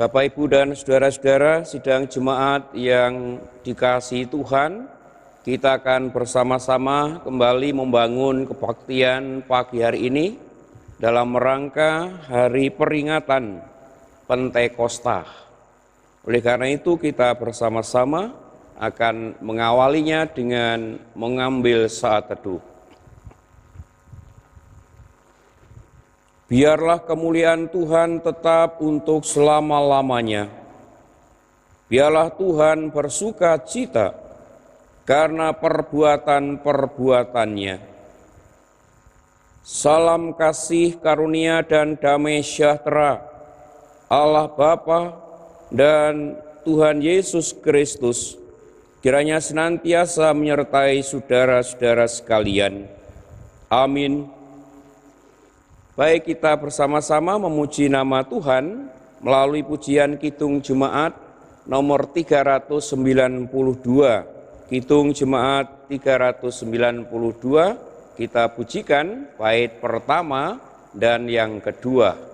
Bapak, Ibu, dan saudara-saudara sidang jemaat yang dikasihi Tuhan, kita akan bersama-sama kembali membangun kebaktian pagi hari ini dalam rangka hari peringatan Pentakosta. Oleh karena itu kita bersama-sama akan mengawalinya dengan mengambil saat teduh. Biarlah kemuliaan Tuhan tetap untuk selama-lamanya. Biarlah Tuhan bersuka cita karena perbuatan-perbuatannya. Salam kasih, karunia, dan damai sejahtera Allah Bapa dan Tuhan Yesus Kristus kiranya senantiasa menyertai saudara-saudara sekalian. Amin. Baik, kita bersama-sama memuji nama Tuhan melalui pujian Kidung Jemaat nomor 392. Kidung Jemaat 392, kita pujikan bait pertama dan yang kedua.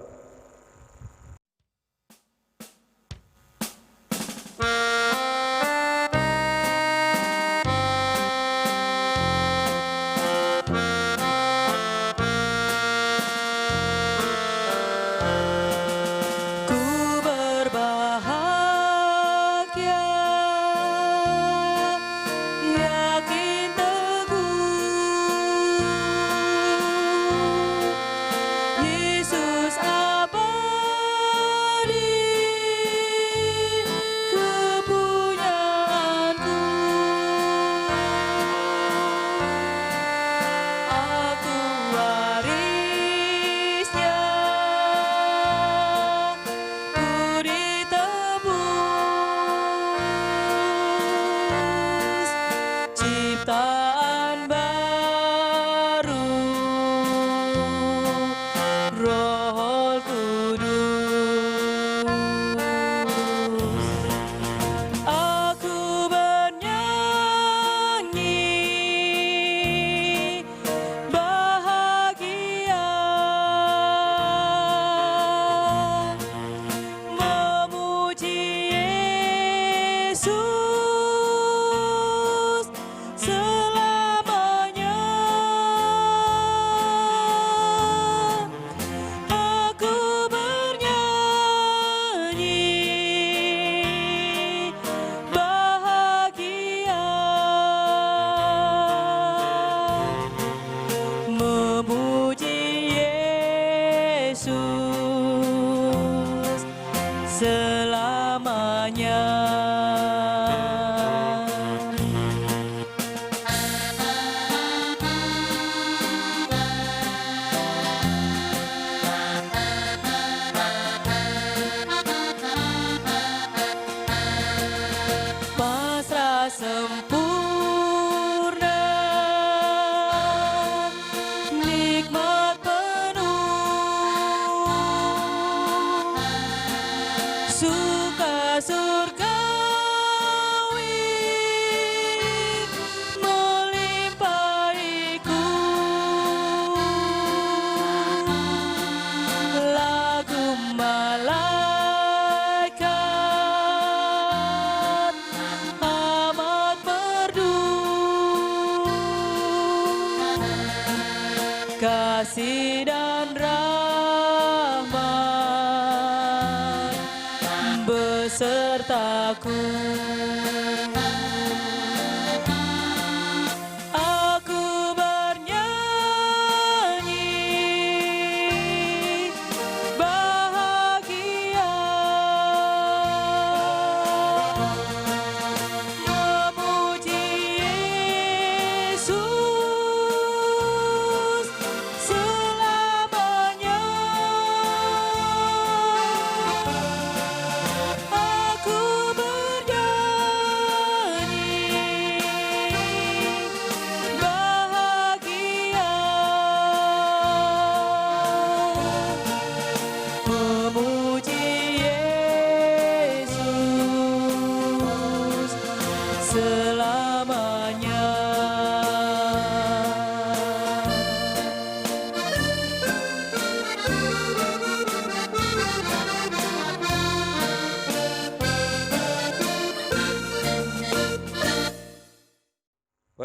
Kasih dan rahmat besertaku. Aku bernyanyi bahagia, memuji Yesus. Aku bernyanyi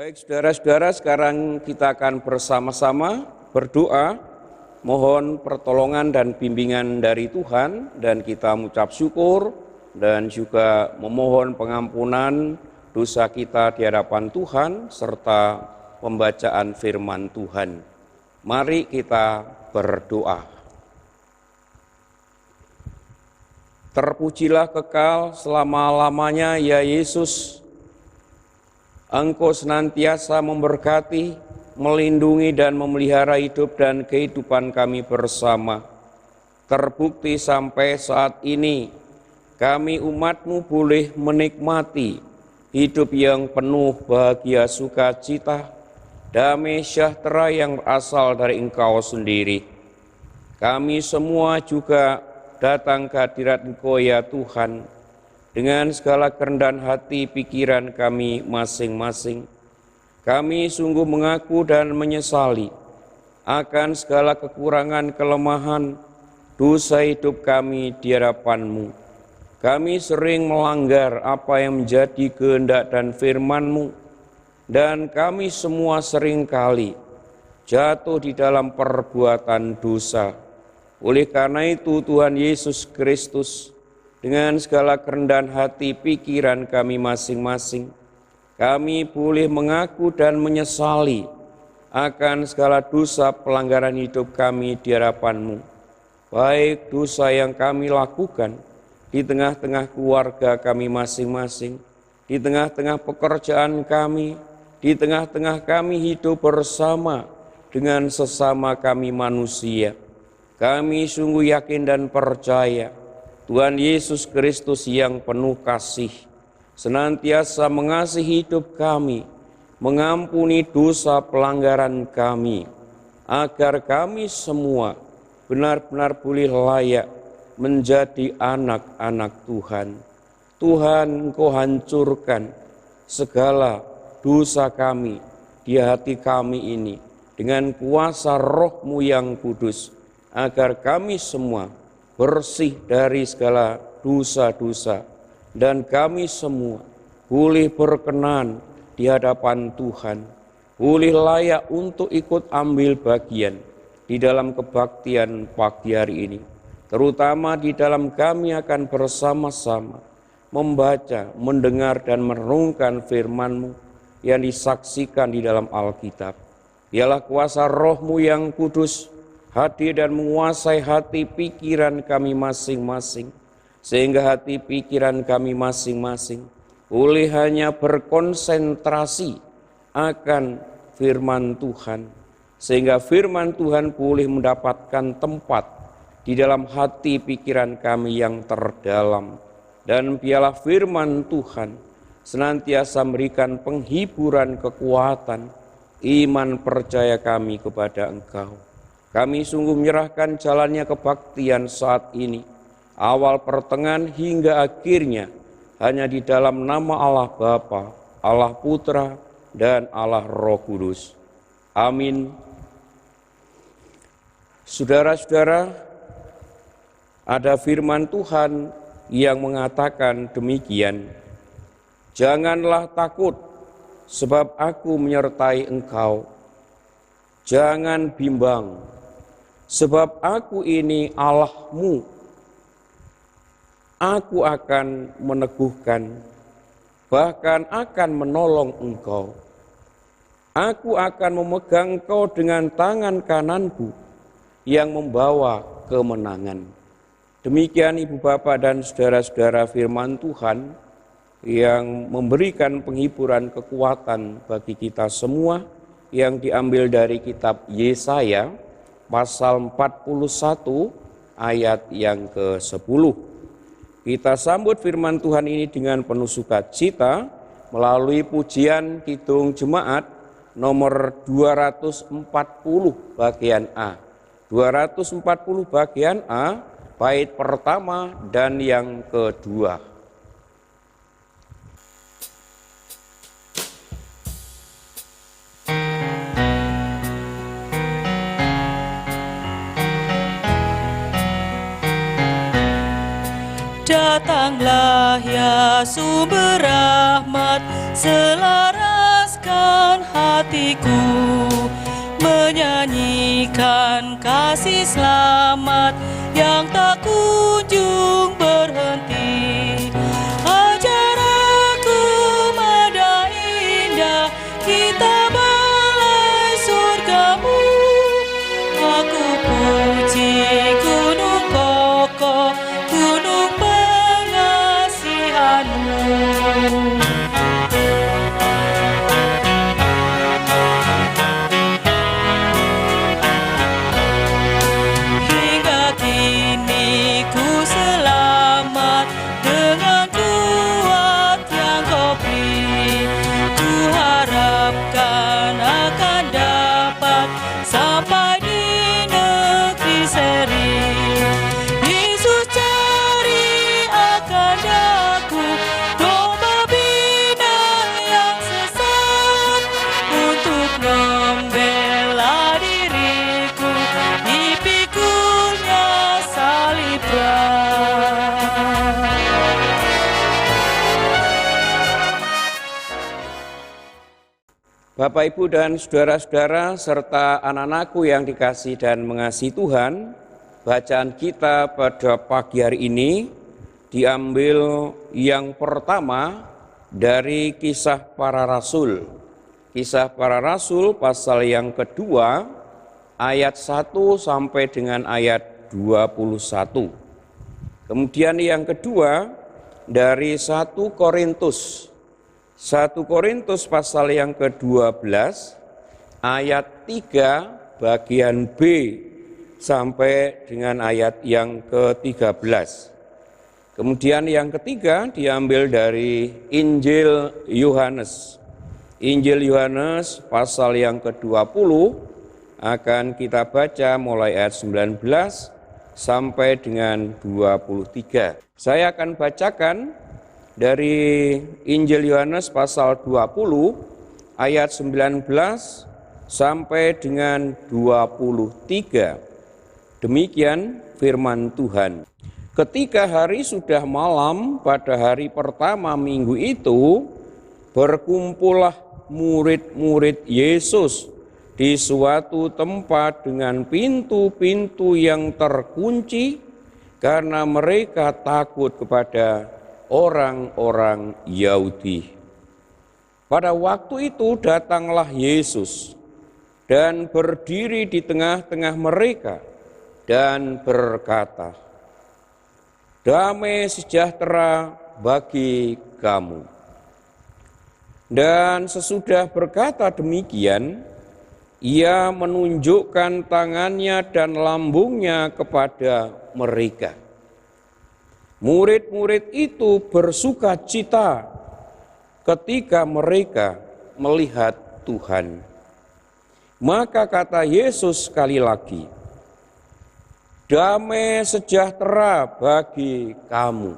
Baik saudara-saudara, sekarang kita akan bersama-sama berdoa, mohon pertolongan dan bimbingan dari Tuhan, dan kita mengucap syukur dan juga memohon pengampunan dosa kita di hadapan Tuhan serta pembacaan firman Tuhan. Mari kita berdoa. Terpujilah kekal selama-lamanya ya Yesus. Engkau senantiasa memberkati, melindungi dan memelihara hidup dan kehidupan kami bersama. Terbukti sampai saat ini, kami umat-Mu boleh menikmati hidup yang penuh bahagia sukacita, damai sejahtera yang berasal dari Engkau sendiri. Kami semua juga datang ke hadirat Engkau ya Tuhan, dengan segala kerendahan hati pikiran kami masing-masing. Kami sungguh mengaku dan menyesali akan segala kekurangan, kelemahan, dosa hidup kami di hadapan-Mu. Kami sering melanggar apa yang menjadi kehendak dan firman-Mu, dan kami semua seringkali jatuh di dalam perbuatan dosa. Oleh karena itu Tuhan Yesus Kristus, dengan segala kerendahan hati pikiran kami masing-masing, kami boleh mengaku dan menyesali akan segala dosa pelanggaran hidup kami di hadapan-Mu, baik dosa yang kami lakukan di tengah-tengah keluarga kami masing-masing, di tengah-tengah pekerjaan kami, di tengah-tengah kami hidup bersama dengan sesama kami manusia. Kami sungguh yakin dan percaya Tuhan Yesus Kristus yang penuh kasih senantiasa mengasihi hidup kami, mengampuni dosa pelanggaran kami, agar kami semua benar-benar boleh layak menjadi anak-anak Tuhan. Tuhan, Engkau hancurkan segala dosa kami di hati kami ini dengan kuasa Roh-Mu yang kudus, agar kami semua bersih dari segala dosa-dosa, dan kami semua boleh berkenan di hadapan Tuhan, boleh layak untuk ikut ambil bagian di dalam kebaktian pagi hari ini, terutama di dalam kami akan bersama-sama membaca, mendengar dan merenungkan firman-Mu yang disaksikan di dalam Alkitab. Biarlah kuasa Roh-Mu yang kudus hadir dan menguasai hati pikiran kami masing-masing, sehingga hati pikiran kami masing-masing boleh hanya berkonsentrasi akan firman Tuhan, sehingga firman Tuhan boleh mendapatkan tempat di dalam hati pikiran kami yang terdalam. Dan biarlah firman Tuhan senantiasa memberikan penghiburan, kekuatan, iman percaya kami kepada Engkau. Kami sungguh menyerahkan jalannya kebaktian saat ini, awal, pertengahan hingga akhirnya, hanya di dalam nama Allah Bapa, Allah Putra, dan Allah Roh Kudus. Amin. Saudara-saudara, ada firman Tuhan yang mengatakan demikian, "Janganlah takut, sebab Aku menyertai engkau. Jangan bimbang, sebab Aku ini Allah-Mu. Aku akan meneguhkan, bahkan akan menolong engkau. Aku akan memegang engkau dengan tangan kananku yang membawa kemenangan." Demikian Ibu Bapak dan saudara-saudara firman Tuhan yang memberikan penghiburan, kekuatan bagi kita semua, yang diambil dari kitab Yesaya pasal 41 ayat yang ke-10. Kita sambut firman Tuhan ini dengan penuh sukacita melalui pujian Kidung Jemaat nomor 240 bagian A. 240 bagian A, bait pertama dan yang kedua. Datanglah ya sumber rahmat, selaras dan hatiku menyanyikan kasih selamat yang tak kunjung berhenti. Ajar aku mada indah kita balai surgamu. Aku puji gunung kokoh, gunung pengasihanmu. Hingga kini ku selamat dengan kuat yang kau beri. Ku harapkan akan dapat sampai di negeri seri. Yesus cari akan aku, domba binang yang sesat, untuk membela diriku, dipikulnya salib berat. Bapak, Ibu, dan saudara-saudara, serta anak-anakku yang dikasihi dan mengasihi Tuhan, bacaan kita pada pagi hari ini diambil yang pertama dari Kisah Para Rasul. Kisah Para Rasul pasal yang kedua, ayat 1 sampai dengan ayat 21. Kemudian yang kedua dari 1 Korintus. 1 Korintus pasal yang ke-12 ayat 3 bagian B sampai dengan ayat yang ke-13. Kemudian yang ketiga diambil dari Injil Yohanes. Injil Yohanes pasal yang ke-20 akan kita baca mulai ayat 19 sampai dengan 23. Saya akan bacakan dari Injil Yohanes pasal 20 ayat 19 sampai dengan 23. Demikian firman Tuhan. Ketika hari sudah malam pada hari pertama minggu itu, berkumpullah murid-murid Yesus di suatu tempat dengan pintu-pintu yang terkunci karena mereka takut kepada orang-orang Yahudi. Pada waktu itu datanglah Yesus dan berdiri di tengah-tengah mereka dan berkata, "Damai sejahtera bagi kamu." Dan sesudah berkata demikian, ia menunjukkan tangannya dan lambungnya kepada mereka. Murid-murid itu bersuka cita ketika mereka melihat Tuhan. Maka kata Yesus sekali lagi, "Damai sejahtera bagi kamu.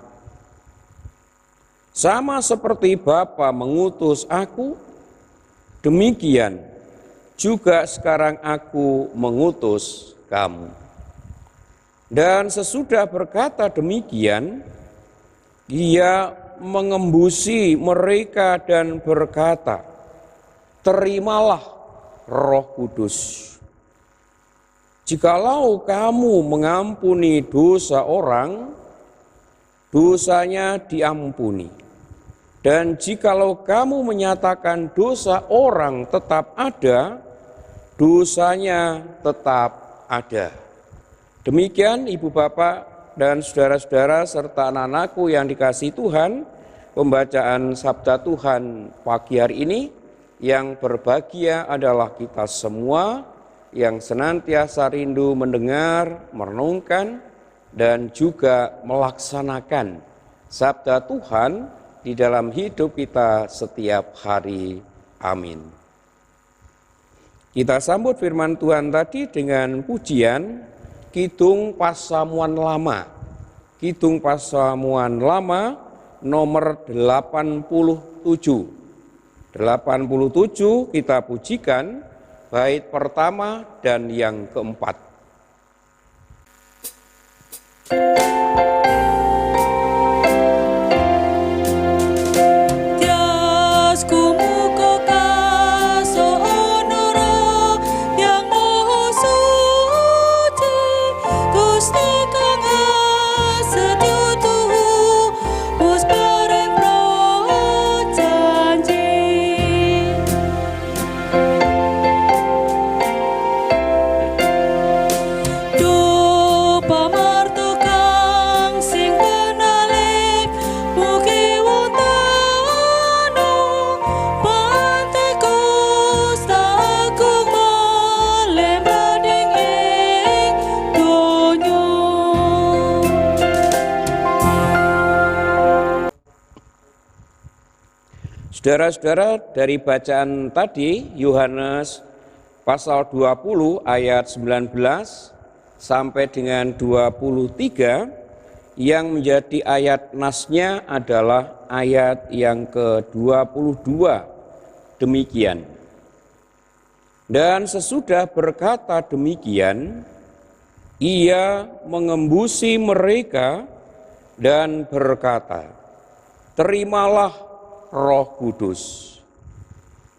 Sama seperti Bapa mengutus aku, demikian juga sekarang aku mengutus kamu." Dan sesudah berkata demikian, ia mengembusi mereka dan berkata, "Terimalah Roh Kudus. Jikalau kamu mengampuni dosa orang, dosanya diampuni. Dan jikalau kamu menyatakan dosa orang tetap ada, dosanya tetap ada." Demikian Ibu Bapak dan saudara-saudara serta anak-anakku yang dikasihi Tuhan, pembacaan Sabda Tuhan pagi hari ini. Yang berbahagia adalah kita semua yang senantiasa rindu mendengar, merenungkan, dan juga melaksanakan Sabda Tuhan di dalam hidup kita setiap hari. Amin. Kita sambut firman Tuhan tadi dengan pujian Kidung Pasamuan Lama. Kidung Pasamuan Lama nomor 87. 87 kita pujikan bait pertama dan yang keempat. Tiasku mukokan Saudara-saudara, dari bacaan tadi Yohanes pasal 20 ayat 19 sampai dengan 23 yang menjadi ayat nasnya adalah ayat yang ke-22 demikian. Dan sesudah berkata demikian, ia mengembusi mereka dan berkata, terimalah Roh Kudus.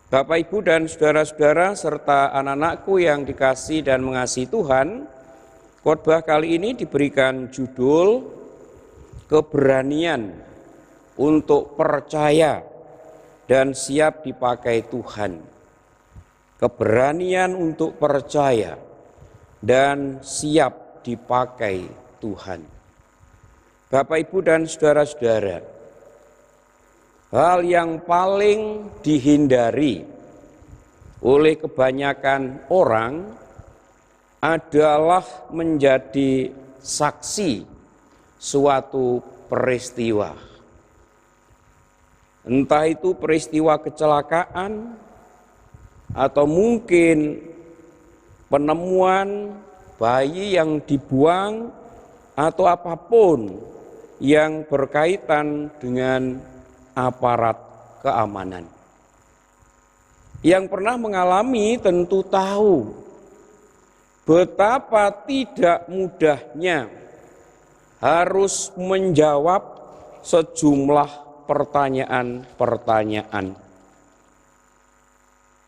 Bapak, Ibu, dan saudara-saudara serta anak-anakku yang dikasihi dan mengasihi Tuhan, khotbah kali ini diberikan judul keberanian untuk percaya dan siap dipakai Tuhan. Keberanian untuk percaya dan siap dipakai Tuhan. Bapak, Ibu, dan saudara-saudara, hal yang paling dihindari oleh kebanyakan orang adalah menjadi saksi suatu peristiwa. Entah itu peristiwa kecelakaan atau mungkin penemuan bayi yang dibuang atau apapun yang berkaitan dengan aparat keamanan. Yang pernah mengalami tentu tahu betapa tidak mudahnya harus menjawab sejumlah pertanyaan-pertanyaan.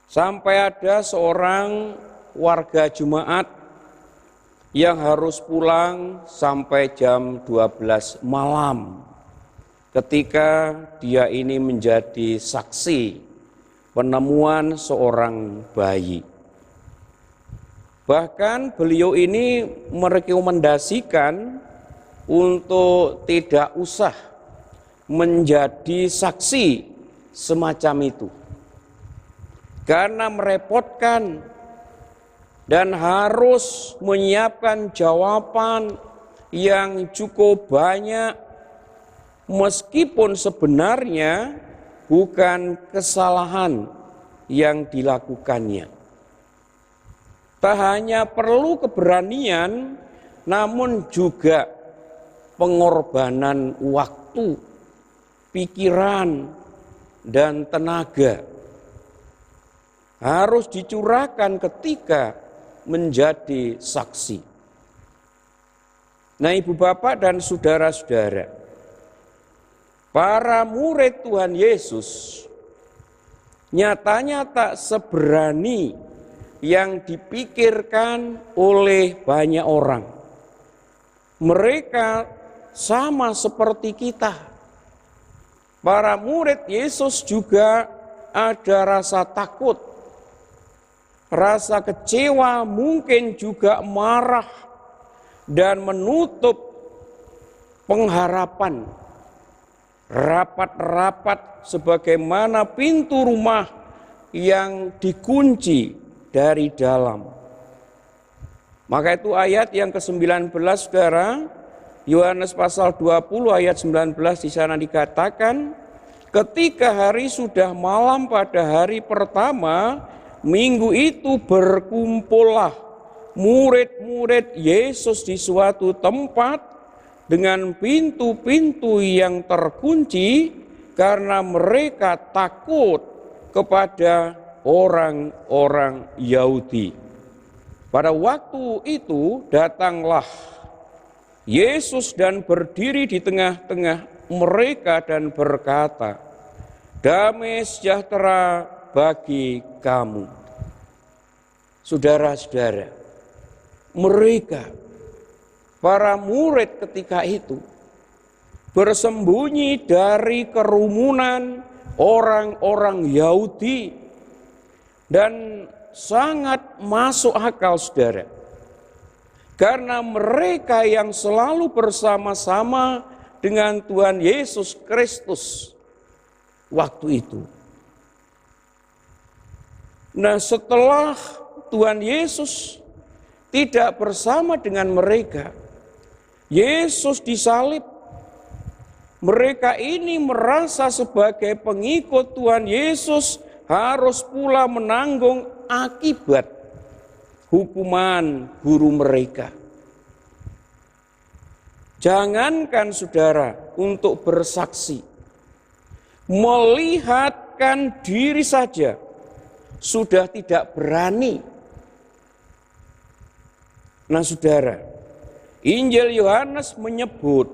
Sampai ada seorang warga jemaat yang harus pulang sampai jam 12 malam. Ketika dia ini menjadi saksi penemuan seorang bayi. Bahkan beliau ini merekomendasikan untuk tidak usah menjadi saksi semacam itu. Karena merepotkan dan harus menyiapkan jawaban yang cukup banyak, meskipun sebenarnya bukan kesalahan yang dilakukannya. Tak hanya perlu keberanian, namun juga pengorbanan waktu, pikiran, dan tenaga harus dicurahkan ketika menjadi saksi. Nah, Ibu, Bapak, dan saudara-saudara, para murid Tuhan Yesus nyatanya tak seberani yang dipikirkan oleh banyak orang. Mereka sama seperti kita. Para murid Yesus juga ada rasa takut, rasa kecewa, mungkin juga marah, dan menutup pengharapan. Rapat-rapat sebagaimana pintu rumah yang dikunci dari dalam. Maka itu ayat yang ke-19, saudara, Yohanes pasal 20 ayat 19 di sana dikatakan, ketika hari sudah malam pada hari pertama, minggu itu berkumpullah murid-murid Yesus di suatu tempat dengan pintu-pintu yang terkunci karena mereka takut kepada orang-orang Yahudi. Pada waktu itu datanglah Yesus dan berdiri di tengah-tengah mereka dan berkata, damai sejahtera bagi kamu. Saudara-saudara, mereka, para murid ketika itu bersembunyi dari kerumunan orang-orang Yahudi dan sangat masuk akal, saudara. Karena mereka yang selalu bersama-sama dengan Tuhan Yesus Kristus waktu itu. Nah, setelah Tuhan Yesus tidak bersama dengan mereka, Yesus disalib, Mereka ini merasa sebagai pengikut Tuhan Yesus harus pula menanggung akibat hukuman guru mereka. Jangankan saudara untuk bersaksi, melihatkan diri saja sudah tidak berani. Nah saudara, Injil Yohanes menyebut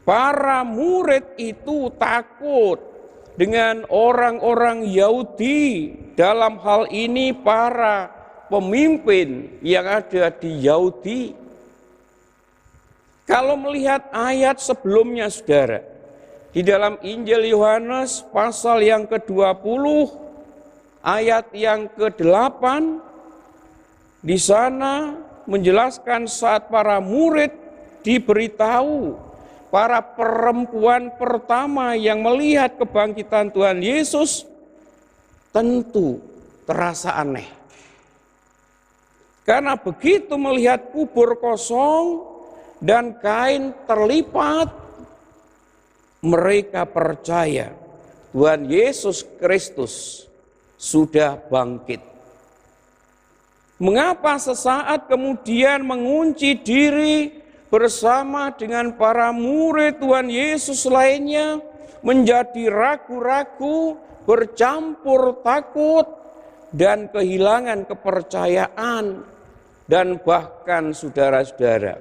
para murid itu takut dengan orang-orang Yahudi, dalam hal ini para pemimpin yang ada di Yahudi. Kalau melihat ayat sebelumnya saudara, di dalam Injil Yohanes pasal yang ke-20 ayat yang ke-8, di sana menjelaskan saat para murid diberitahu, para perempuan pertama yang melihat kebangkitan Tuhan Yesus tentu terasa aneh. Karena begitu melihat kubur kosong dan kain terlipat, mereka percaya Tuhan Yesus Kristus sudah bangkit. Mengapa sesaat kemudian mengunci diri bersama dengan para murid Tuhan Yesus lainnya menjadi ragu-ragu, bercampur takut, dan kehilangan kepercayaan, dan bahkan saudara-saudara,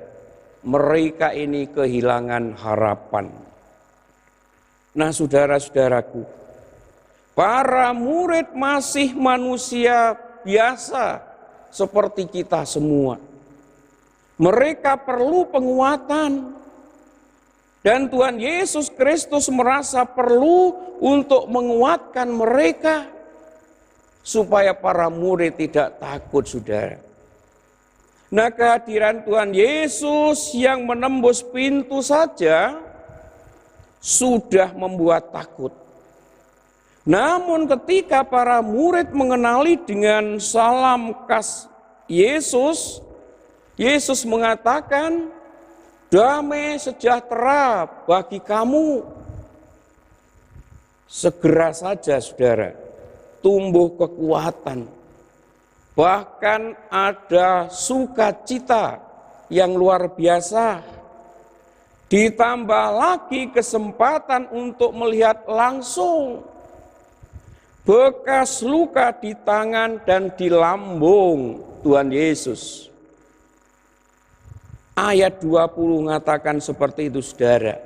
mereka ini kehilangan harapan. Nah saudara-saudaraku, para murid masih manusia biasa seperti kita semua. Mereka perlu penguatan. Dan Tuhan Yesus Kristus merasa perlu untuk menguatkan mereka supaya para murid tidak takut, saudara. Nah, kehadiran Tuhan Yesus yang menembus pintu saja sudah membuat takut. Namun ketika para murid mengenali dengan salam khas Yesus, Yesus mengatakan, "Damai sejahtera bagi kamu." Segera saja saudara, tumbuh kekuatan. Bahkan ada sukacita yang luar biasa. Ditambah lagi kesempatan untuk melihat langsung bekas luka di tangan dan di lambung Tuhan Yesus. Ayat 20 mengatakan seperti itu saudara.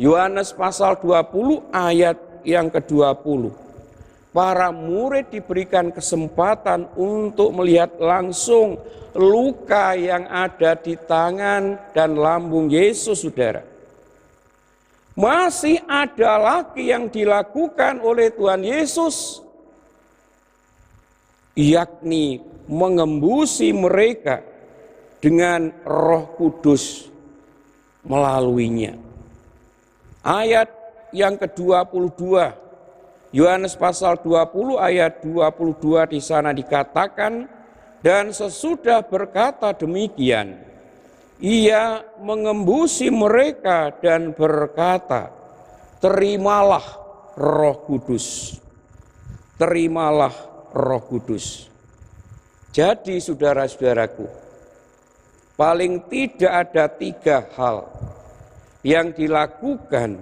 Yohanes pasal 20 ayat yang ke-20. Para murid diberikan kesempatan untuk melihat langsung luka yang ada di tangan dan lambung Yesus, saudara. Masih ada lagi yang dilakukan oleh Tuhan Yesus, yakni mengembusi mereka dengan Roh Kudus melaluinya. Ayat yang ke-22, Yohanes pasal 20 ayat 22 di sana dikatakan, dan sesudah berkata demikian, ia mengembusi mereka dan berkata, terimalah Roh Kudus. Terimalah Roh Kudus. Jadi saudara-saudaraku, paling tidak ada 3 hal yang dilakukan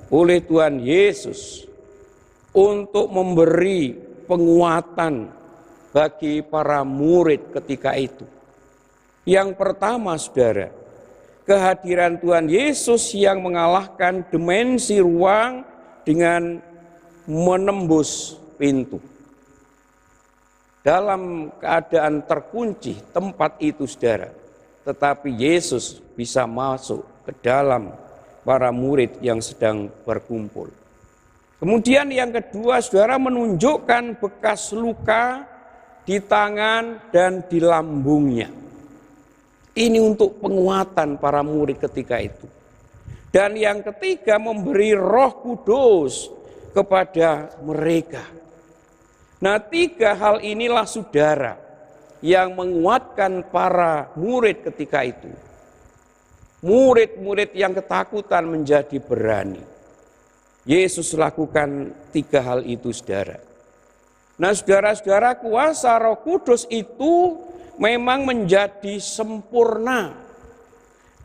oleh Tuhan Yesus untuk memberi penguatan bagi para murid ketika itu. Yang pertama saudara, kehadiran Tuhan Yesus yang mengalahkan dimensi ruang dengan menembus pintu. Dalam keadaan terkunci tempat itu saudara, tetapi Yesus bisa masuk ke dalam para murid yang sedang berkumpul. Kemudian yang kedua, saudara, menunjukkan bekas luka di tangan dan di lambungnya. Ini untuk penguatan para murid ketika itu. Dan yang ketiga, memberi Roh Kudus kepada mereka. Nah, 3 hal inilah saudara yang menguatkan para murid ketika itu. Murid-murid yang ketakutan menjadi berani. Yesus lakukan 3 hal itu, saudara. Nah, saudara-saudara, kuasa Roh Kudus itu memang menjadi sempurna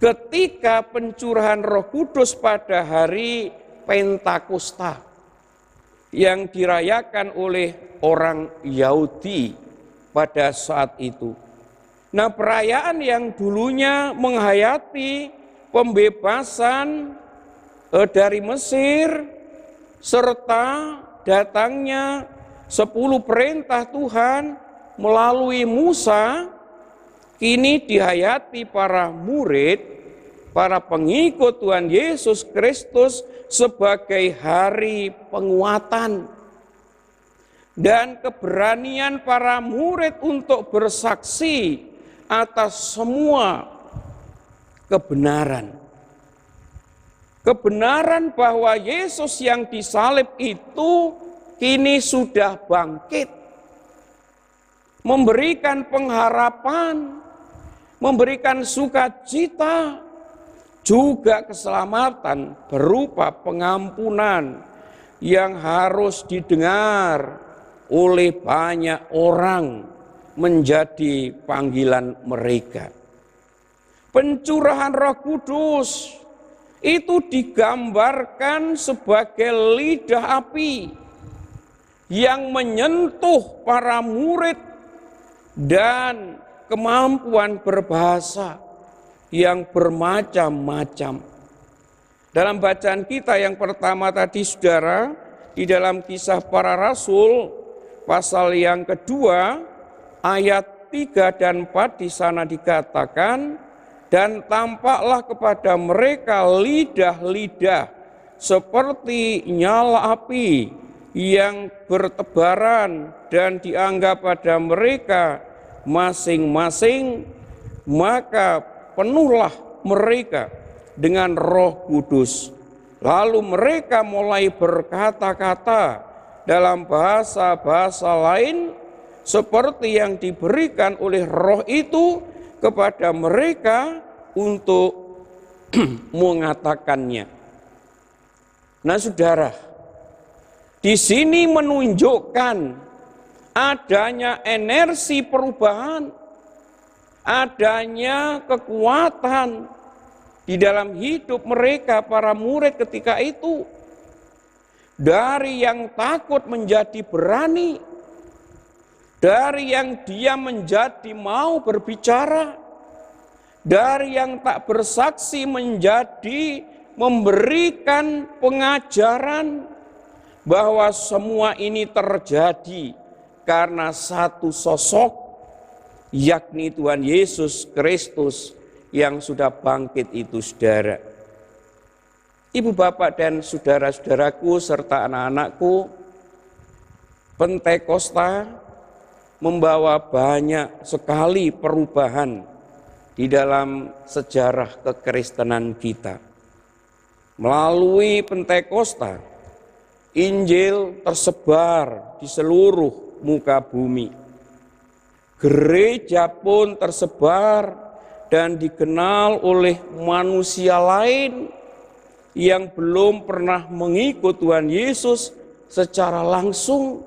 ketika pencurahan Roh Kudus pada hari Pentakosta yang dirayakan oleh orang Yahudi pada saat itu. Nah, perayaan yang dulunya menghayati pembebasan dari Mesir serta datangnya 10 perintah Tuhan melalui Musa, kini dihayati para murid, para pengikut Tuhan Yesus Kristus sebagai hari penguatan dan keberanian para murid untuk bersaksi atas semua kebenaran. Kebenaran bahwa Yesus yang disalib itu kini sudah bangkit, memberikan pengharapan, memberikan sukacita, juga keselamatan berupa pengampunan yang harus didengar oleh banyak orang menjadi panggilan mereka. Pencurahan Roh Kudus itu digambarkan sebagai lidah api yang menyentuh para murid dan kemampuan berbahasa yang bermacam-macam. Dalam bacaan kita yang pertama tadi, saudara, di dalam Kisah Para Rasul pasal yang kedua ayat 3 dan 4 di sana dikatakan, dan tampaklah kepada mereka lidah-lidah seperti nyala api yang bertebaran dan dianggap pada mereka masing-masing, maka penuhlah mereka dengan Roh Kudus. Lalu mereka mulai berkata-kata dalam bahasa-bahasa lain seperti yang diberikan oleh Roh itu kepada mereka untuk mengatakannya. Nah, saudara, di sini menunjukkan adanya energi perubahan, adanya kekuatan di dalam hidup mereka para murid ketika itu. Dari yang takut menjadi berani, dari yang diam menjadi mau berbicara, dari yang tak bersaksi menjadi memberikan pengajaran bahwa semua ini terjadi karena satu sosok, yakni Tuhan Yesus Kristus yang sudah bangkit itu, saudara. Ibu, bapak, dan saudara-saudaraku serta anak-anakku, Pentakosta membawa banyak sekali perubahan di dalam sejarah kekristenan kita. Melalui Pentakosta, Injil tersebar di seluruh muka bumi. Gereja pun tersebar dan dikenal oleh manusia lain yang belum pernah mengikut Tuhan Yesus secara langsung.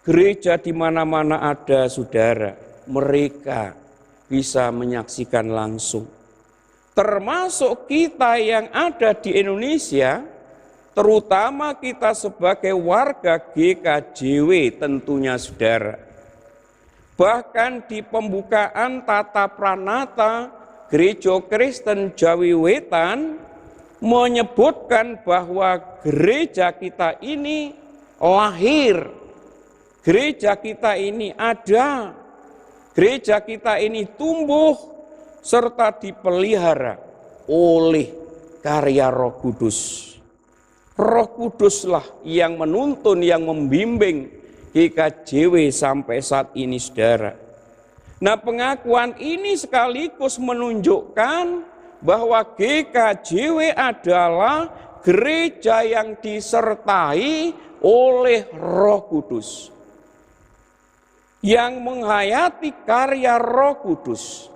Gereja di mana-mana ada, saudara, mereka bisa menyaksikan langsung. Termasuk kita yang ada di Indonesia, terutama kita sebagai warga GKJW tentunya, saudara. Bahkan di pembukaan Tata Pranata Gereja Kristen Jawi Wetan menyebutkan bahwa gereja kita ini lahir, gereja kita ini ada, gereja kita ini tumbuh serta dipelihara oleh karya Roh Kudus. Roh Kuduslah yang menuntun, yang membimbing GKJW sampai saat ini, saudara. Nah, pengakuan ini sekaligus menunjukkan bahwa GKJW adalah gereja yang disertai oleh Roh Kudus, yang menghayati karya Roh Kudus,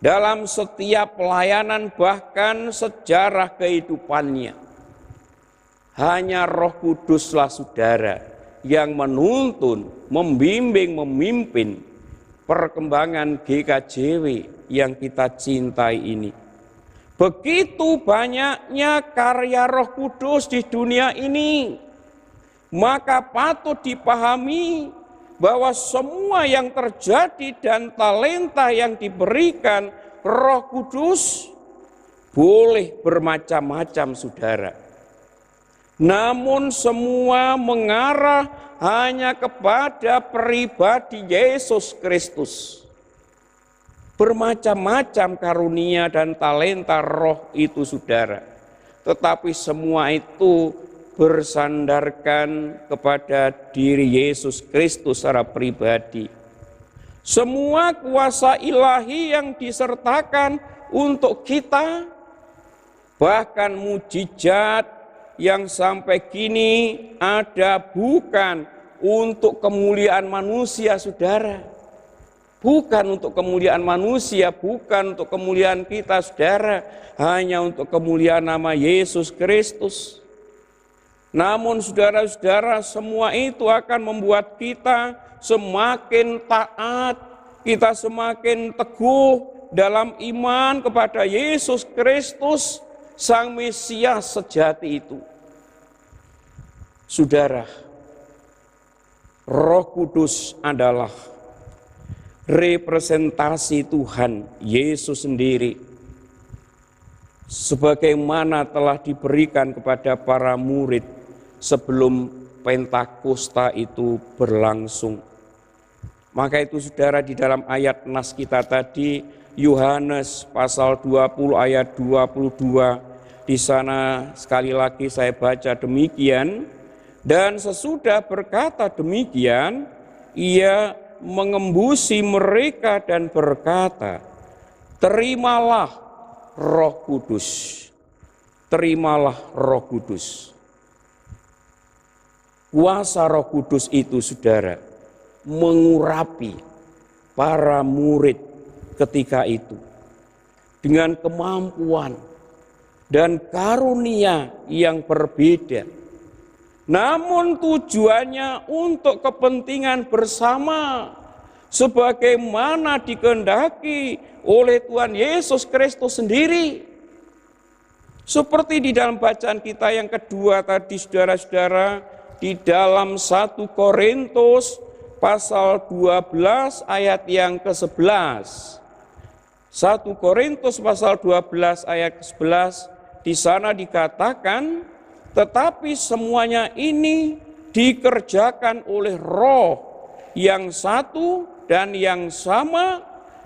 dalam setiap pelayanan, bahkan sejarah kehidupannya. Hanya Roh Kuduslah saudara yang menuntun, membimbing, memimpin perkembangan GKJW yang kita cintai ini. Begitu banyaknya karya Roh Kudus di dunia ini, maka patut dipahami bahwa semua yang terjadi dan talenta yang diberikan Roh Kudus boleh bermacam-macam, saudara. Namun semua mengarah hanya kepada pribadi Yesus Kristus. Bermacam-macam karunia dan talenta roh itu, saudara. Tetapi semua itu bersandarkan kepada diri Yesus Kristus secara pribadi. Semua kuasa ilahi yang disertakan untuk kita, bahkan mujizat yang sampai kini ada, bukan untuk kemuliaan manusia, saudara. Bukan untuk kemuliaan manusia, bukan untuk kemuliaan kita, saudara. Hanya untuk kemuliaan nama Yesus Kristus. Namun saudara-saudara, semua itu akan membuat kita semakin taat, kita semakin teguh dalam iman kepada Yesus Kristus, Sang Mesias sejati itu. Saudara, Roh Kudus adalah representasi Tuhan Yesus sendiri, sebagaimana telah diberikan kepada para murid sebelum Pentakosta itu berlangsung. Maka itu, saudara, di dalam ayat nas kita tadi, Yohanes pasal 20 ayat 22, di sana sekali lagi saya baca demikian, dan sesudah berkata demikian, ia mengembusi mereka dan berkata, terimalah Roh Kudus, terimalah Roh Kudus. Kuasa Roh Kudus itu, saudara, mengurapi para murid ketika itu dengan kemampuan dan karunia yang berbeda. Namun tujuannya untuk kepentingan bersama, sebagaimana dikehendaki oleh Tuhan Yesus Kristus sendiri. Seperti di dalam bacaan kita yang kedua tadi, saudara-saudara, di dalam 1 Korintus pasal 12 ayat yang ke-11. 1 Korintus pasal 12 ayat ke-11, di sana dikatakan, tetapi semuanya ini dikerjakan oleh Roh yang satu dan yang sama,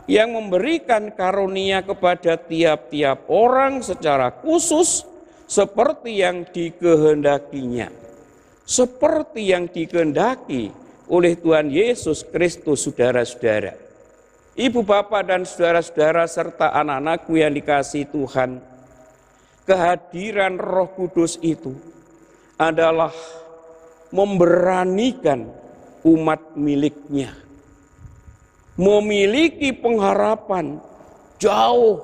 yang memberikan karunia kepada tiap-tiap orang secara khusus seperti yang dikehendakinya. Seperti yang dikehendaki oleh Tuhan Yesus Kristus, saudara-saudara. Ibu, bapak, dan saudara-saudara serta anak-anakku yang dikasihi Tuhan, kehadiran Roh Kudus itu adalah memberanikan umat miliknya, memiliki pengharapan jauh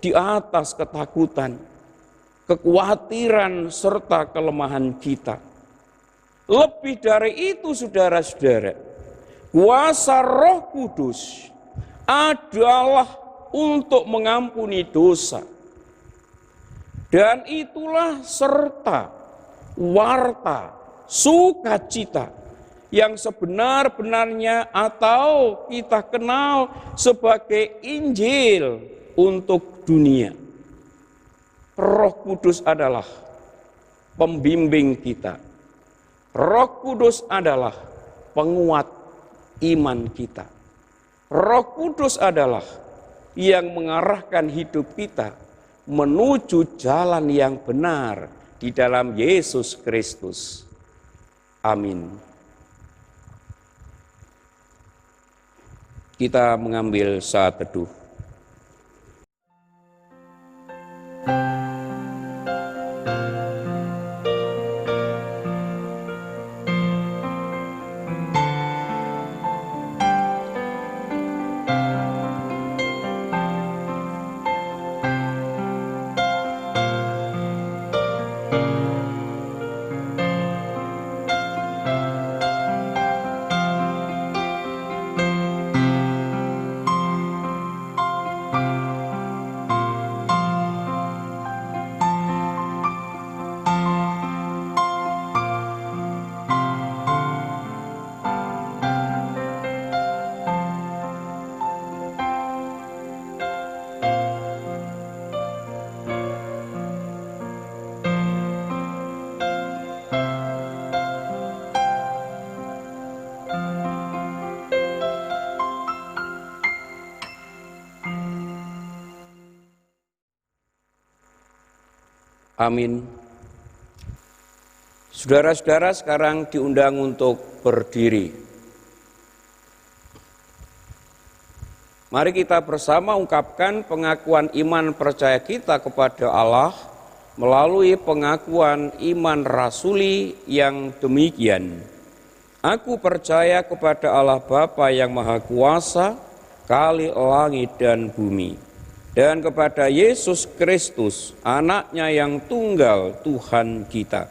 di atas ketakutan, kekhawatiran, serta kelemahan kita. Lebih dari itu, saudara-saudara, kuasa Roh Kudus adalah untuk mengampuni dosa. Dan itulah serta warta sukacita yang sebenar-benarnya atau kita kenal sebagai Injil untuk dunia. Roh Kudus adalah pembimbing kita. Roh Kudus adalah penguat iman kita. Roh Kudus adalah yang mengarahkan hidup kita menuju jalan yang benar di dalam Yesus Kristus. Amin. Kita mengambil saat teduh. Amin. Saudara-saudara sekarang diundang untuk berdiri. Mari kita bersama ungkapkan pengakuan iman percaya kita kepada Allah melalui pengakuan iman rasuli yang demikian. Aku percaya kepada Allah Bapa yang Maha Kuasa, Kali langit dan bumi, dan kepada Yesus Kristus, anaknya yang tunggal Tuhan kita,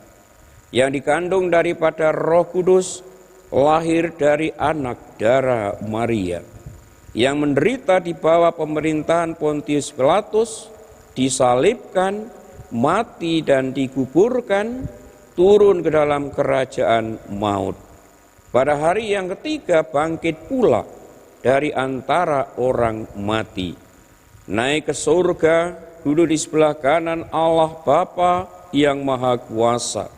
yang dikandung daripada Roh Kudus, lahir dari anak darah Maria, yang menderita di bawah pemerintahan Pontius Pilatus, disalibkan, mati dan dikuburkan, turun ke dalam kerajaan maut. Pada hari yang ketiga bangkit pula dari antara orang mati, naik ke surga, duduk di sebelah kanan Allah Bapa yang Maha Kuasa,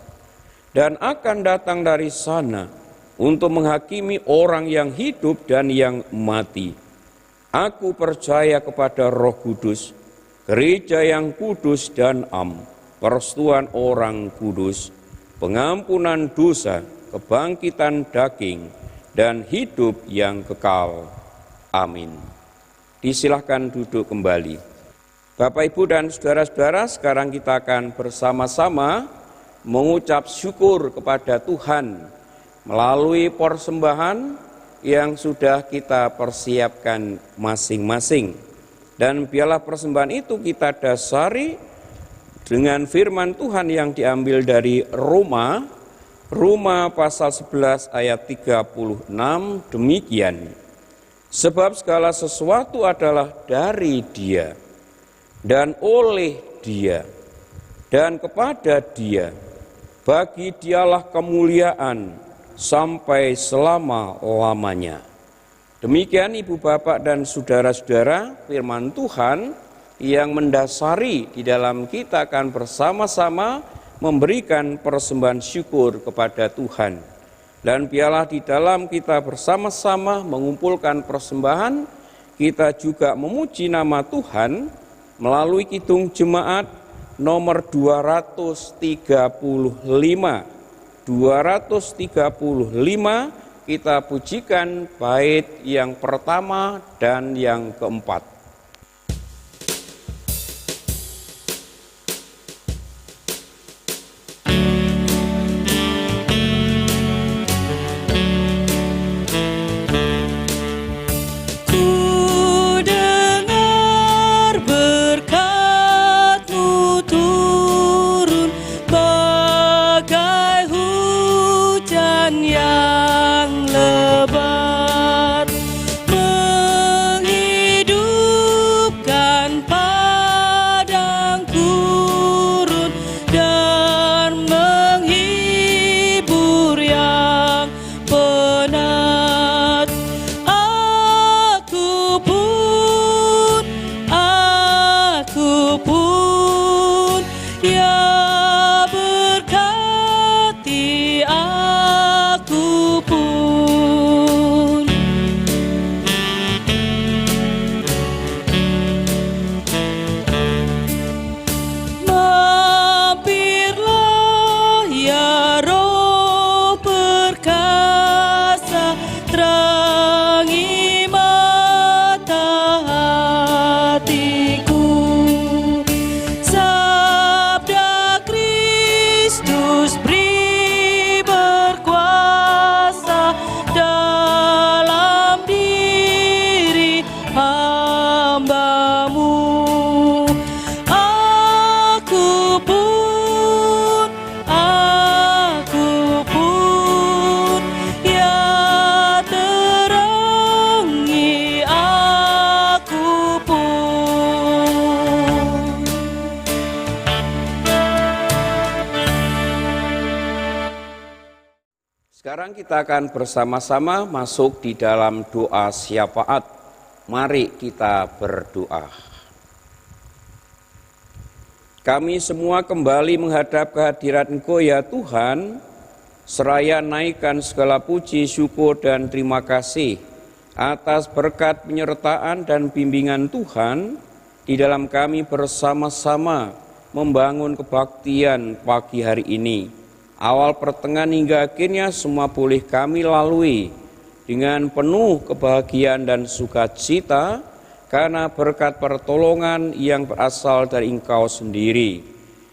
dan akan datang dari sana untuk menghakimi orang yang hidup dan yang mati. Aku percaya kepada Roh Kudus, gereja yang kudus dan am, persetujuan orang kudus, pengampunan dosa, kebangkitan daging, dan hidup yang kekal. Amin. Disilahkan duduk kembali. Bapak, Ibu, dan saudara-saudara, sekarang kita akan bersama-sama mengucap syukur kepada Tuhan melalui persembahan yang sudah kita persiapkan masing-masing. Dan biarlah persembahan itu kita dasari dengan firman Tuhan yang diambil dari Roma pasal 11 ayat 36 demikian. Sebab segala sesuatu adalah dari Dia, dan oleh Dia, dan kepada Dia. Bagi Dialah kemuliaan sampai selama-lamanya. Demikian Ibu, Bapak, dan saudara-saudara, firman Tuhan yang mendasari di dalam kita akan bersama-sama memberikan persembahan syukur kepada Tuhan. Dan biarlah di dalam kita bersama-sama mengumpulkan persembahan, kita juga memuji nama Tuhan melalui kidung jemaat nomor 235. 235 kita pujikan bait yang pertama dan yang keempat. Sekarang kita akan bersama-sama masuk di dalam doa syafaat. Mari kita berdoa. Kami semua kembali menghadap kehadirat Engkau ya Tuhan, seraya naikkan segala puji, syukur, dan terima kasih atas berkat penyertaan dan bimbingan Tuhan di dalam kami bersama-sama membangun kebaktian pagi hari ini. Awal, pertengahan hingga akhirnya semua boleh kami lalui dengan penuh kebahagiaan dan sukacita karena berkat pertolongan yang berasal dari Engkau sendiri.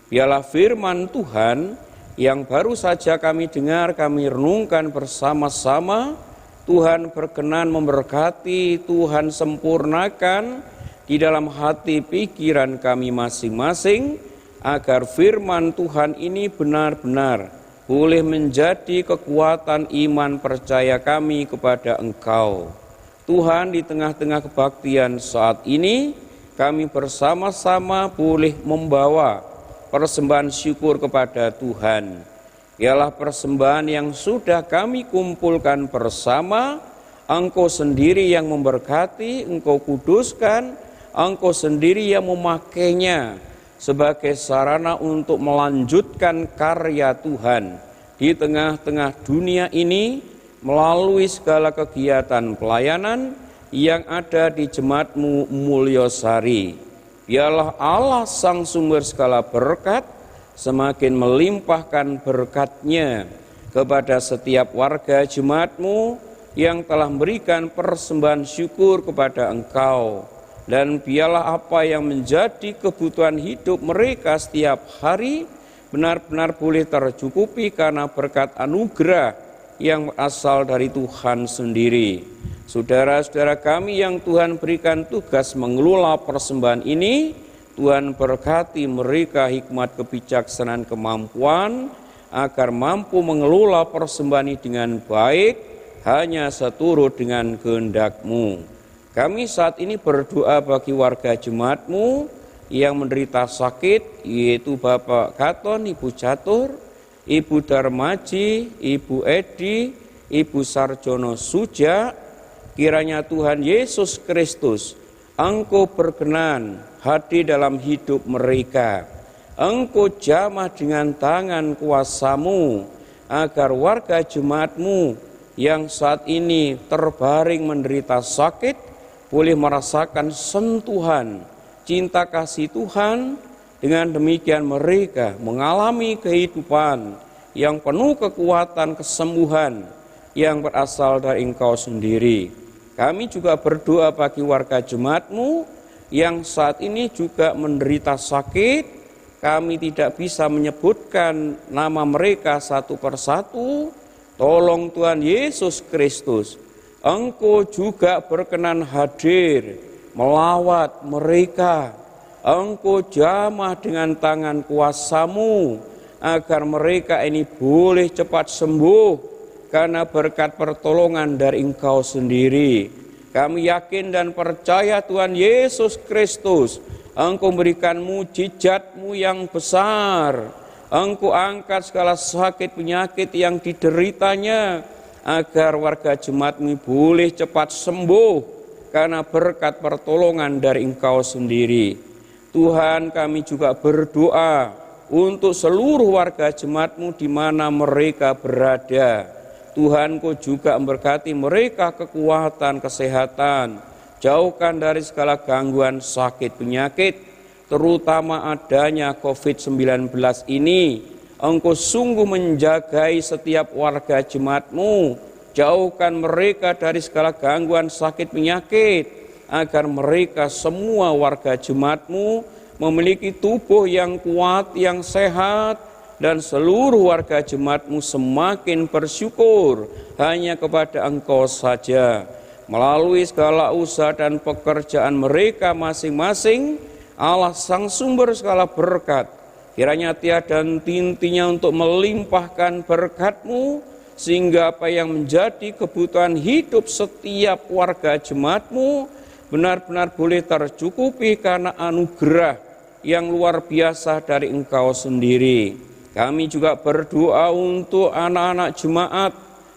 Biarlah firman Tuhan yang baru saja kami dengar, kami renungkan bersama-sama. Tuhan berkenan memberkati, Tuhan sempurnakan di dalam hati pikiran kami masing-masing, agar firman Tuhan ini benar-benar boleh menjadi kekuatan iman percaya kami kepada Engkau. Tuhan, di tengah-tengah kebaktian saat ini, kami bersama-sama boleh membawa persembahan syukur kepada Tuhan. Ialah persembahan yang sudah kami kumpulkan bersama, Engkau sendiri yang memberkati, Engkau kuduskan, Engkau sendiri yang memakainya sebagai sarana untuk melanjutkan karya Tuhan di tengah-tengah dunia ini melalui segala kegiatan pelayanan yang ada di Jemaat-Mu Mulyosari. Biarlah Allah Sang Sumber segala berkat semakin melimpahkan berkat-Nya kepada setiap warga jemaat-Mu yang telah memberikan persembahan syukur kepada Engkau. Dan biarlah apa yang menjadi kebutuhan hidup mereka setiap hari benar-benar boleh tercukupi karena berkat anugerah yang berasal dari Tuhan sendiri. Saudara-saudara kami yang Tuhan berikan tugas mengelola persembahan ini, Tuhan berkati mereka hikmat, kebijaksanaan, kemampuan agar mampu mengelola persembahan ini dengan baik, hanya seturut dengan kehendak-Mu. Kami saat ini berdoa bagi warga jemaat-Mu yang menderita sakit, yaitu Bapak Katon, Ibu Catur, Ibu Darmaji, Ibu Edi, Ibu Sarjono Suja. Kiranya Tuhan Yesus Kristus, Engkau berkenan hadir dalam hidup mereka. Engkau jamah dengan tangan kuasa-Mu, agar warga jemaat-Mu yang saat ini terbaring menderita sakit, boleh merasakan sentuhan cinta kasih Tuhan. Dengan demikian mereka mengalami kehidupan yang penuh kekuatan kesembuhan yang berasal dari Engkau sendiri. Kami juga berdoa bagi warga jemaat-Mu yang saat ini juga menderita sakit. Kami tidak bisa menyebutkan nama mereka satu persatu. Tolong Tuhan Yesus Kristus, Engkau juga berkenan hadir melawat mereka. Engkau jamah dengan tangan kuasa-Mu agar mereka ini boleh cepat sembuh karena berkat pertolongan dari Engkau sendiri. Kami yakin dan percaya Tuhan Yesus Kristus, Engkau berikan mujizat-Mu yang besar. Engkau angkat segala sakit penyakit yang dideritanya, agar warga jemaat-Mu boleh cepat sembuh karena berkat pertolongan dari Engkau sendiri. Tuhan, kami juga berdoa untuk seluruh warga jemaat-Mu di mana mereka berada. Tuhan, Kau juga memberkati mereka kekuatan, kesehatan, jauhkan dari segala gangguan sakit penyakit, terutama adanya COVID-19 ini. Engkau sungguh menjagai setiap warga jemaat-Mu, jauhkan mereka dari segala gangguan sakit penyakit, agar mereka semua warga jemaat-Mu memiliki tubuh yang kuat, yang sehat, dan seluruh warga jemaat-Mu semakin bersyukur hanya kepada Engkau saja. Melalui segala usaha dan pekerjaan mereka masing-masing, Allah Sang Sumber segala berkat, kiranya tiada henti-hentinya untuk melimpahkan berkat-Mu, sehingga apa yang menjadi kebutuhan hidup setiap warga jemaat-Mu benar-benar boleh tercukupi karena anugerah yang luar biasa dari Engkau sendiri. Kami juga berdoa untuk anak-anak jemaat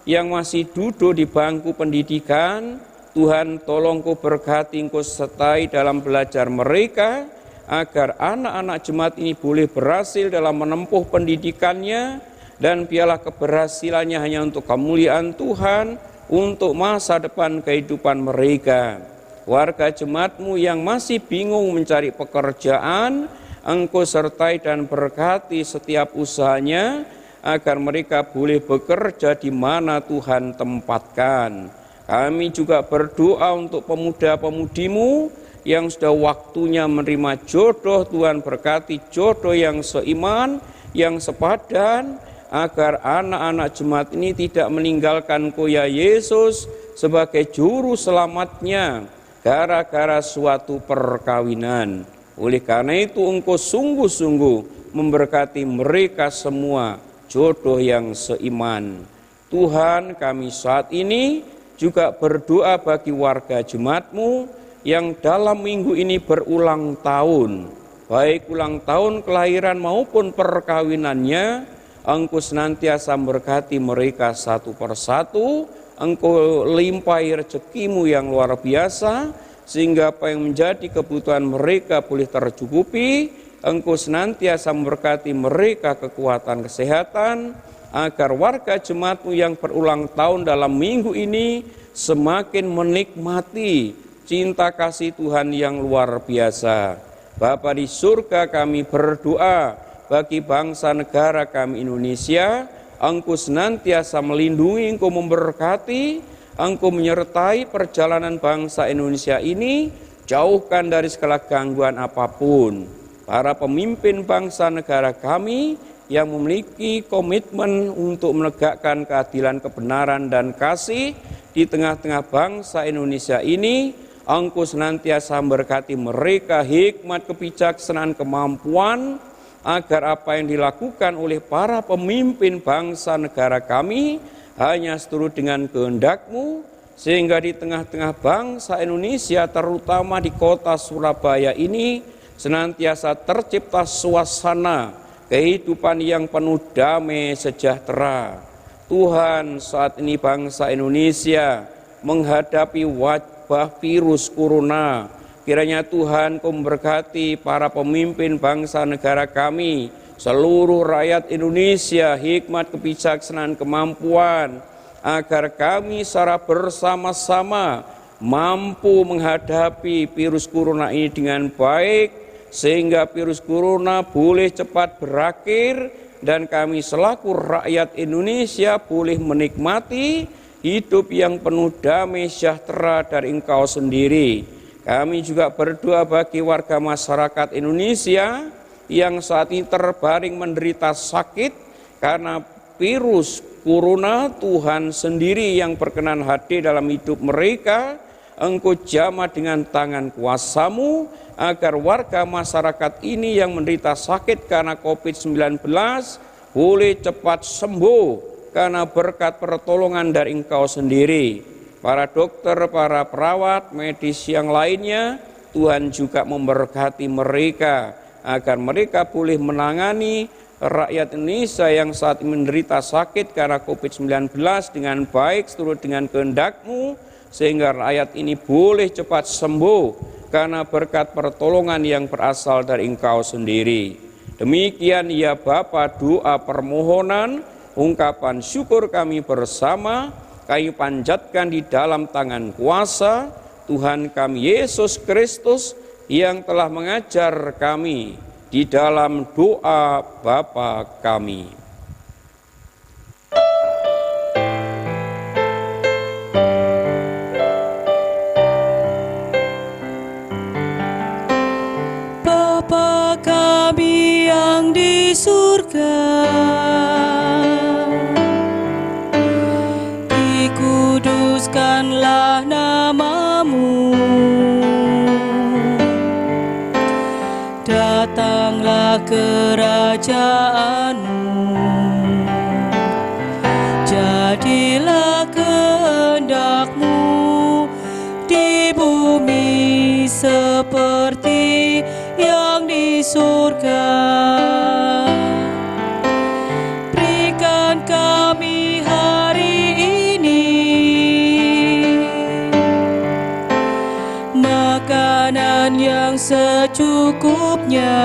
yang masih duduk di bangku pendidikan. Tuhan, tolong Kau berkati, Kau sertai dalam belajar mereka, agar anak-anak jemaat ini boleh berhasil dalam menempuh pendidikannya, dan biarlah keberhasilannya hanya untuk kemuliaan Tuhan, untuk masa depan kehidupan mereka. Warga jemaat-Mu yang masih bingung mencari pekerjaan, Engkau sertai dan berkati setiap usahanya, agar mereka boleh bekerja di mana Tuhan tempatkan. Kami juga berdoa untuk pemuda-pemudimu yang sudah waktunya menerima jodoh. Tuhan berkati jodoh yang seiman, yang sepadan, agar anak-anak jemaat ini tidak meninggalkan Engkau ya Yesus sebagai juru selamatnya gara-gara suatu perkawinan. Oleh karena itu Engkau sungguh-sungguh memberkati mereka semua jodoh yang seiman. Tuhan, kami saat ini juga berdoa bagi warga jemaat-Mu yang dalam minggu ini berulang tahun, baik ulang tahun kelahiran maupun perkawinannya. Engkau senantiasa memberkati mereka satu persatu. Engkau limpahi rezekimu yang luar biasa, sehingga apa yang menjadi kebutuhan mereka boleh tercukupi. Engkau senantiasa memberkati mereka kekuatan kesehatan, agar warga jemaat-Mu yang berulang tahun dalam minggu ini semakin menikmati cinta kasih Tuhan yang luar biasa. Bapa di surga, kami berdoa bagi bangsa negara kami Indonesia. Engkau senantiasa melindungi, Engkau memberkati, Engkau menyertai perjalanan bangsa Indonesia ini, jauhkan dari segala gangguan apapun. Para pemimpin bangsa negara kami yang memiliki komitmen untuk menegakkan keadilan, kebenaran, dan kasih di tengah-tengah bangsa Indonesia ini, Engkau senantiasa memberkati mereka hikmat, kebijaksanaan, kemampuan, agar apa yang dilakukan oleh para pemimpin bangsa negara kami hanya seturut dengan kehendak-Mu, sehingga di tengah-tengah bangsa Indonesia, terutama di kota Surabaya ini, senantiasa tercipta suasana kehidupan yang penuh damai sejahtera. Tuhan, saat ini bangsa Indonesia menghadapi wabah virus corona. Kiranya Tuhan Kau memberkati para pemimpin bangsa negara kami, seluruh rakyat Indonesia, hikmat, kebijaksanaan, kemampuan, agar kami secara bersama-sama mampu menghadapi virus corona ini dengan baik, sehingga virus corona boleh cepat berakhir dan kami selaku rakyat Indonesia boleh menikmati hidup yang penuh damai sejahtera dari Engkau sendiri. Kami juga berdoa bagi warga masyarakat Indonesia yang saat ini terbaring menderita sakit karena virus corona. Tuhan sendiri yang berkenan hadir dalam hidup mereka. Engkau jamah dengan tangan kuasa-Mu, agar warga masyarakat ini yang menderita sakit karena COVID-19 boleh cepat sembuh karena berkat pertolongan dari Engkau sendiri. Para dokter, para perawat, medis yang lainnya, Tuhan juga memberkati mereka, agar mereka boleh menangani rakyat Indonesia yang saat ini menderita sakit karena COVID-19 dengan baik seturut dengan kehendak-Mu, sehingga rakyat ini boleh cepat sembuh karena berkat pertolongan yang berasal dari Engkau sendiri. Demikian ya Bapa, doa permohonan, ungkapan syukur kami bersama, kami panjatkan di dalam tangan kuasa Tuhan kami Yesus Kristus yang telah mengajar kami di dalam doa Bapa kami. Bapa kami yang di surga, dikuduskanlah nama-Mu, datanglah kerajaan-Mu, jadilah kehendak-Mu di bumi seperti yang di surga. Berikan kami hari ini makanan yang secukupnya.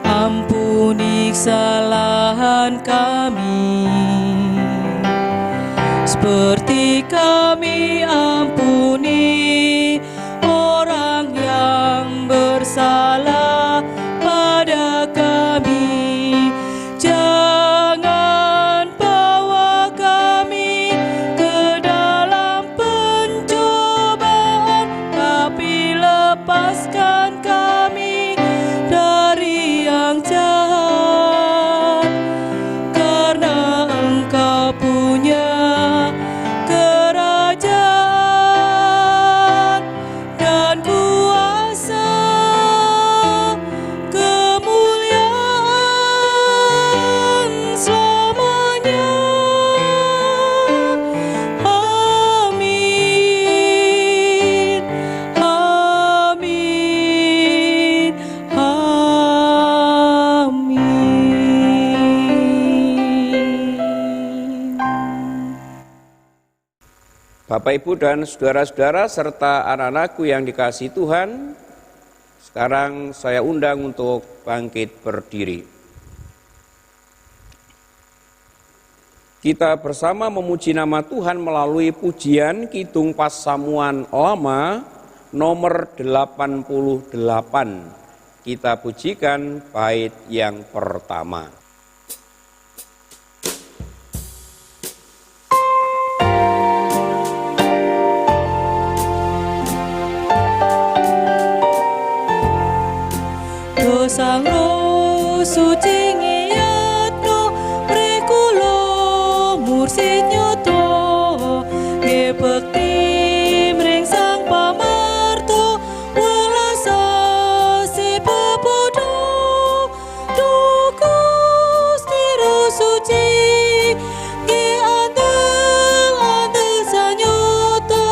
Ampuni kesalahan kami, seperti kami ampuni orang yang Bapak, Ibu, dan saudara-saudara serta anak-anakku yang dikasihi Tuhan, sekarang saya undang untuk bangkit berdiri. Kita bersama memuji nama Tuhan melalui pujian Kidung Pasamuan Lama nomor 88. Kita pujikan bait yang pertama. Sang roh suci ngiyatno prekulo mursid nyoto nge bekti mring sang pamarto welasa si pepodo dukus tiro suci nge andel sanyoto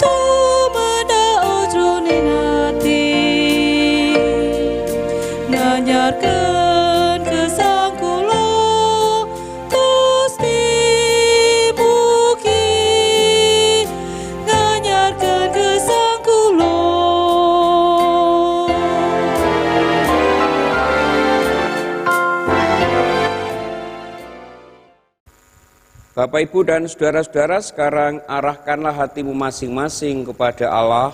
tu menda ojrone nati nganyarkan kesang kulo Gusti mugi nganyarkan kesang kulo. Bapak, Ibu, dan saudara-saudara, sekarang arahkanlah hatimu masing-masing kepada Allah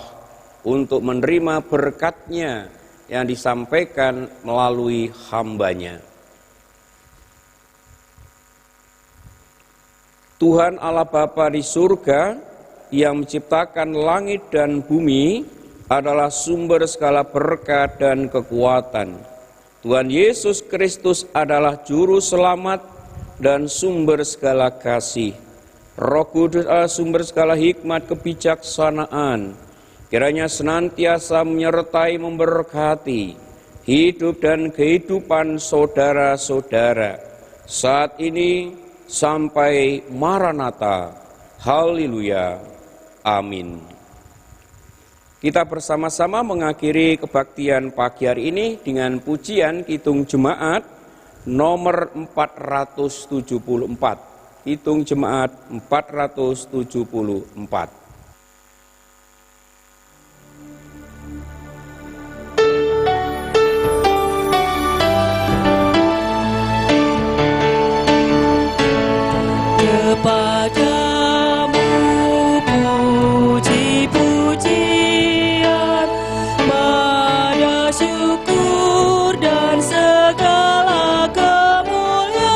untuk menerima berkat-Nya yang disampaikan melalui hamba-Nya. Tuhan Allah Bapa di surga yang menciptakan langit dan bumi adalah sumber segala berkat dan kekuatan. Tuhan Yesus Kristus adalah juru selamat dan sumber segala kasih. Roh Kudus adalah sumber segala hikmat kebijaksanaan. Kiranya senantiasa menyertai memberkati hidup dan kehidupan saudara-saudara saat ini sampai Maranatha. Haleluya. Amin. Kita bersama-sama mengakhiri kebaktian pagi hari ini dengan pujian Kidung Jemaat nomor 474. Kidung Jemaat 474. Kepadamu puji-pujian, pada syukur dan segala kemuliaan,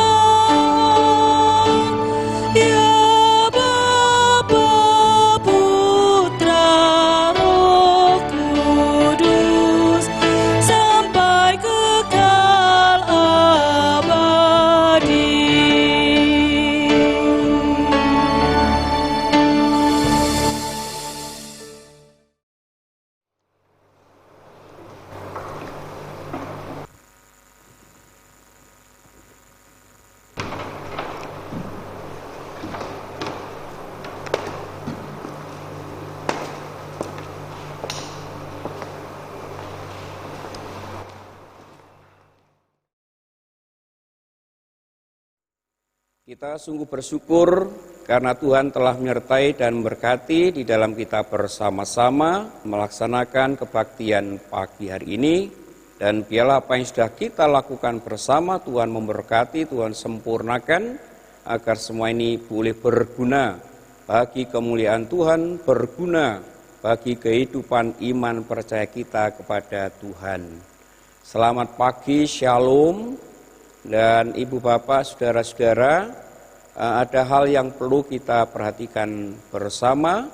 ya Bapa, Putra, Roh Kudus, sampai kekal abadi. Kita sungguh bersyukur karena Tuhan telah menyertai dan memberkati di dalam kita bersama-sama melaksanakan kebaktian pagi hari ini. Dan biarlah apa yang sudah kita lakukan bersama, Tuhan memberkati, Tuhan sempurnakan, agar semua ini boleh berguna bagi kemuliaan Tuhan, berguna bagi kehidupan iman percaya kita kepada Tuhan. Selamat pagi, Shalom. Dan Ibu Bapak, Saudara-saudara, ada hal yang perlu kita perhatikan bersama.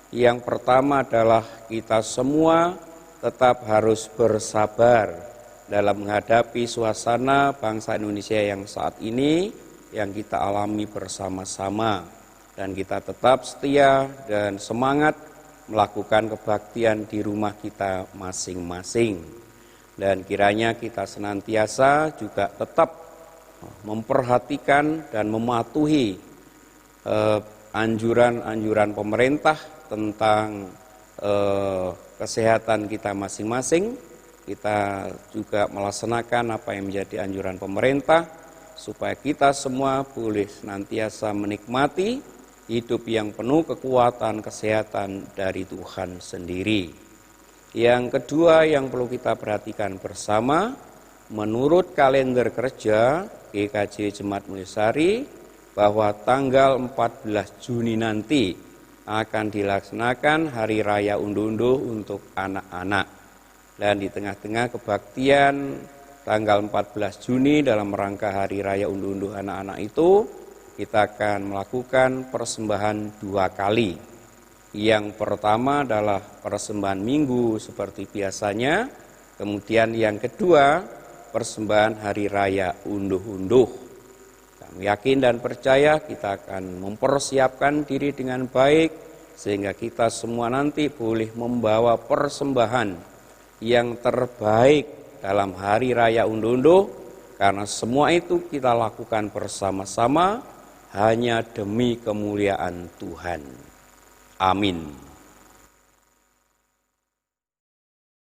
Yang pertama adalah kita semua tetap harus bersabar dalam menghadapi suasana bangsa Indonesia yang saat ini yang kita alami bersama-sama. Dan kita tetap setia dan semangat melakukan kebaktian di rumah kita masing-masing. Dan kiranya kita senantiasa juga tetap memperhatikan dan mematuhi anjuran-anjuran pemerintah tentang kesehatan kita masing-masing. Kita juga melaksanakan apa yang menjadi anjuran pemerintah supaya kita semua boleh senantiasa menikmati hidup yang penuh kekuatan, kesehatan dari Tuhan sendiri. Yang kedua yang perlu kita perhatikan bersama, menurut kalender kerja GKJ Jemaat Mulyasari, bahwa tanggal 14 Juni nanti akan dilaksanakan Hari Raya Unduh-Unduh untuk anak-anak. Dan di tengah-tengah kebaktian tanggal 14 Juni dalam rangka Hari Raya Unduh-Unduh anak-anak itu, kita akan melakukan persembahan 2 kali. Yang pertama adalah persembahan minggu seperti biasanya, kemudian yang kedua persembahan Hari Raya Unduh-Unduh. Kami yakin dan percaya kita akan mempersiapkan diri dengan baik sehingga kita semua nanti boleh membawa persembahan yang terbaik dalam Hari Raya Unduh-Unduh, karena semua itu kita lakukan bersama-sama hanya demi kemuliaan Tuhan. Amin.